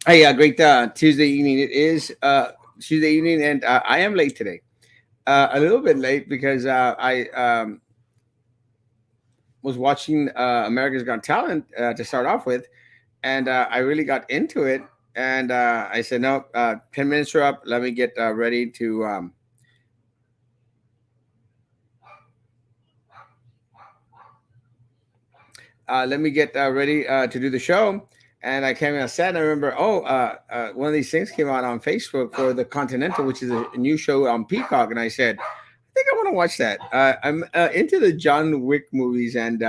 Hey, great Tuesday evening. It is Tuesday evening, and I am late today. A little bit late because I was watching America's Got Talent to start off with, and I really got into it. And I said, no, 10 minutes are up. Let me get ready to ready to do the show. And I came on set, and I remember, one of these things came out on Facebook for the Continental, which is a new show on Peacock. And I said, I think I want to watch that. I'm into the John Wick movies, and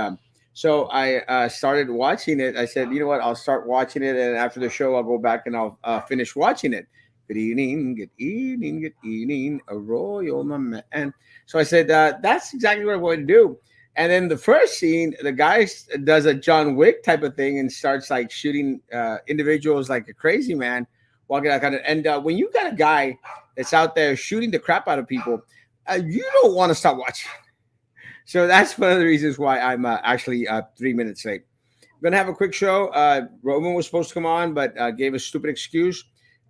so I started watching it. I said, you know what? I'll start watching it, and after the show, I'll go back and I'll finish watching it. Good evening, good evening, good evening, a royal my man. So I said, that's exactly what I'm going to do. And then the first scene, the guy does a John Wick type of thing and starts like shooting individuals like a crazy man, walking out kind of. And when you got a guy that's out there shooting the crap out of people, you don't want to stop watching. So that's one of the reasons why I'm actually 3 minutes late. I'm gonna have a quick show. Roman was supposed to come on, but gave a stupid excuse.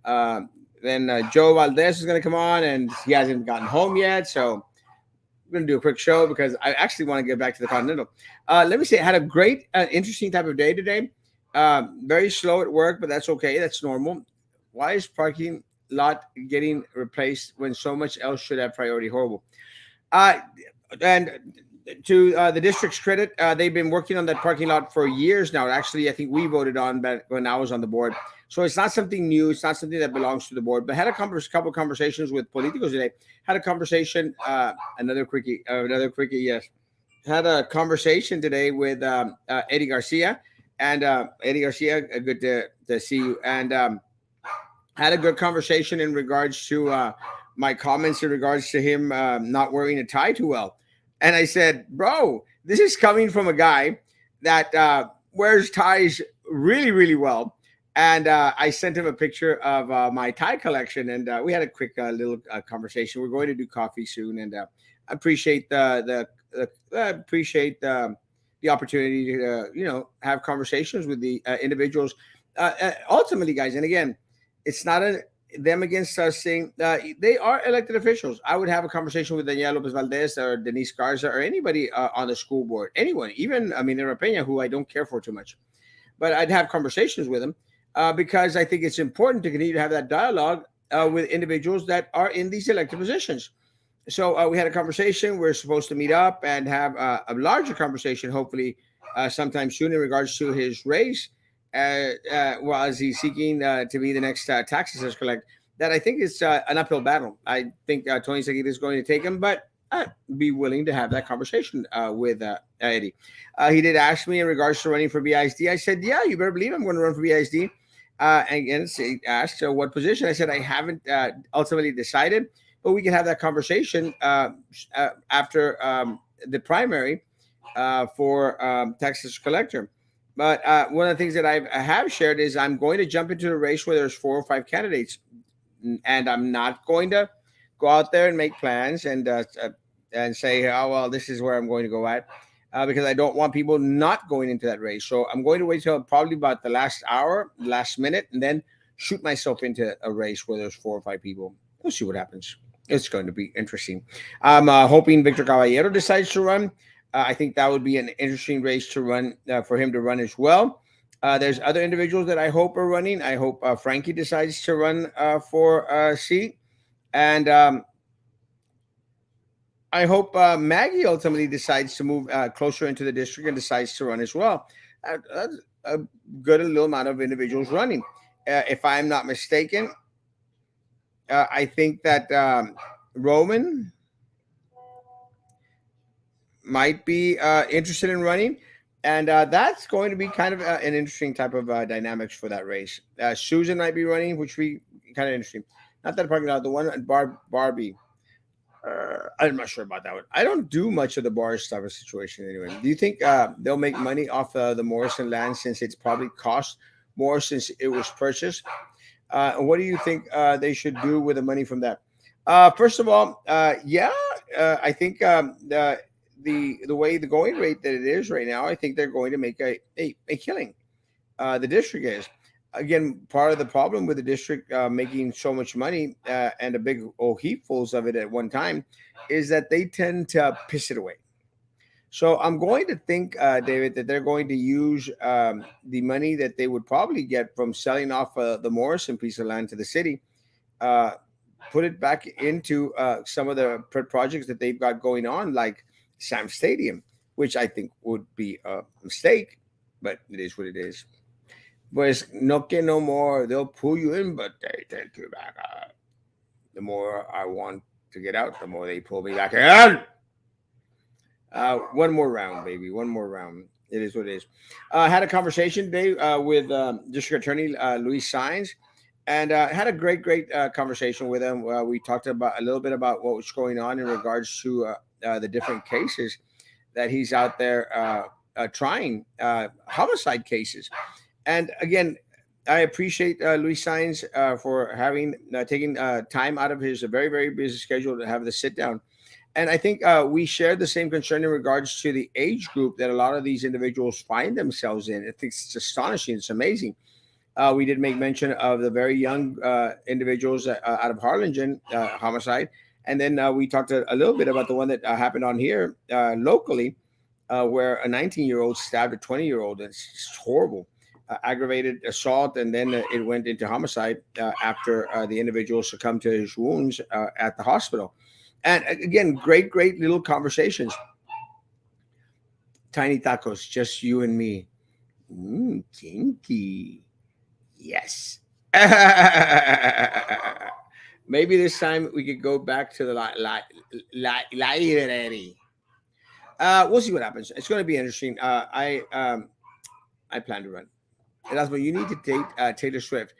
Uh, then Joe Valdez is gonna come on, and he hasn't gotten home yet. So we're going to do a quick show because I actually want to get back to the Continental. Let me say, I had a great, interesting type of day today. Very slow at work, but that's okay. That's normal. Why is parking lot getting replaced when so much else should have priority? Horrible. Uh, and to the district's credit, they've been working on that parking lot for years now. Actually, I think we voted on that when I was on the board. So it's not something new. It's not something that belongs to the board. But had a couple of conversations with politicos today. Had a conversation, another quickie. Yes, had a conversation today with Eddie Garcia, and Eddie Garcia, good to see you. And had a good conversation in regards to my comments in regards to him not wearing a tie too well. And I said, bro, this is coming from a guy that wears ties really, really well. And I sent him a picture of my tie collection, and we had a quick little conversation. We're going to do coffee soon, and I appreciate the opportunity to have conversations with the individuals. Ultimately, guys, and again, it's not them against us saying they are elected officials. I would have a conversation with Daniel Lopez Valdez or Denise Garza or anybody on the school board, anyone, even Minera Peña, who I don't care for too much. But I'd have conversations with them because I think it's important to continue to have that dialogue with individuals that are in these elected positions. So we had a conversation. We're supposed to meet up and have a larger conversation, hopefully, sometime soon in regards to his race, well, as he's seeking to be the next tax assessor collect. That I think is an uphill battle. I think Tony Seguida is going to take him, but I'd be willing to have that conversation with Eddie. He did ask me in regards to running for BISD. I said, yeah, you better believe I'm going to run for BISD. And again, he asked what position. I said, I haven't ultimately decided, but we can have that conversation after the primary for Texas collector. But one of the things that I have shared is I'm going to jump into a race where there's 4 or 5 candidates, and I'm not going to go out there and make plans and say, oh well, this is where I'm going to go at, because I don't want people not going into that race. So I'm going to wait till probably about the last hour, last minute, and then shoot myself into a race where there's 4 or 5 people. We'll see what happens. It's going to be interesting. I'm hoping Victor Caballero decides to run. I think that would be an interesting race to run for him to run as well. There's other individuals that I hope are running. I hope Frankie decides to run for a seat. And I hope Maggie ultimately decides to move closer into the district and decides to run as well. A good little amount of individuals running. If I'm not mistaken, I think that Roman might be interested in running. And that's going to be kind of an interesting type of dynamics for that race. Susan might be running, which we kind of interesting. Not that parking lot, the one at Barbie. I'm not sure about that one. I don't do much of the bar stuff of situation anyway. Do you think they'll make money off the Morrison land since it's probably cost more since it was purchased? And what do you think they should do with the money from that? First of all, yeah, I think the way the going rate that it is right now, I think they're going to make a killing. the district is. Again, part of the problem with the district making so much money and a big heapfuls of it at one time is that they tend to piss it away. So I'm going to think, David, that they're going to use the money that they would probably get from selling off the Morrison piece of land to the city, uh, put it back into some of the projects that they've got going on, like Sam Stadium, which I think would be a mistake, but it is what it is. Pues no que no more, they'll pull you in, but they take you back out. The more I want to get out, the more they pull me back in. One more round, baby. One more round. It is what it is. I had a conversation today with District Attorney Luis Saenz, and had a great conversation with him. We talked about a little bit about what was going on in regards to the different cases that he's out there trying, homicide cases. And again, I appreciate Luis Saenz for having taking time out of his very busy schedule to have the sit down. And I think we share the same concern in regards to the age group that a lot of these individuals find themselves in. I think it's astonishing. It's amazing. We did make mention of the very young individuals out of Harlingen homicide. And then we talked a little bit about the one that happened on here locally, where a 19-year-old stabbed a 20-year-old. It's horrible. Aggravated assault, and then it went into homicide after the individual succumbed to his wounds at the hospital. And again, great little conversations. Tiny tacos, just you and me. Kinky. Yes. Maybe this time we could go back to the library. We'll see what happens. It's going to be interesting. I plan to run. Erasmo, you need to date Taylor Swift.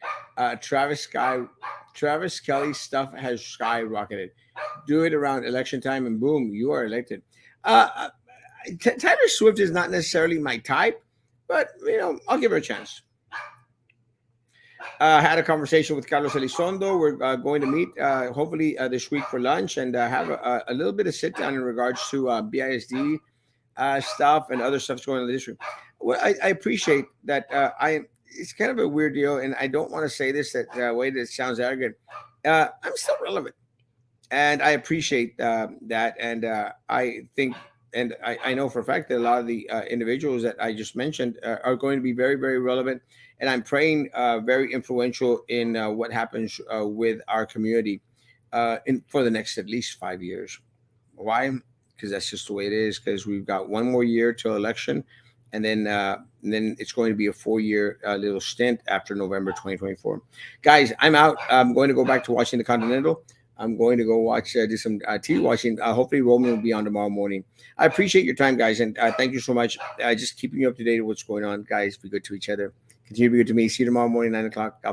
Travis Kelly's stuff has skyrocketed. Do it around election time, and boom, you are elected. Uh, Taylor Swift is not necessarily my type, but I'll give her a chance. Had a conversation with Carlos Elizondo. We're going to meet hopefully this week for lunch and have a little bit of sit down in regards to BISD stuff and other stuff's going on in the district. Well, I appreciate that. It's kind of a weird deal, and I don't want to say this that way that it sounds arrogant. I'm still relevant, and I appreciate that. And I think, and I know for a fact that a lot of the individuals that I just mentioned are going to be very relevant. And I'm praying very influential in what happens with our community for the next at least 5 years. Why? Because that's just the way it is. Because we've got one more year till election, and then it's going to be a 4 year little stint after November 2024. Guys, I'm out. I'm going to go back to watching the Continental. I'm going to go watch do some TV watching. Hopefully, Roman will be on tomorrow morning. I appreciate your time, guys, and thank you so much. Just keeping you up to date with what's going on, guys. Be good to each other. Continue to be good to me. See you tomorrow morning, 9 o'clock. God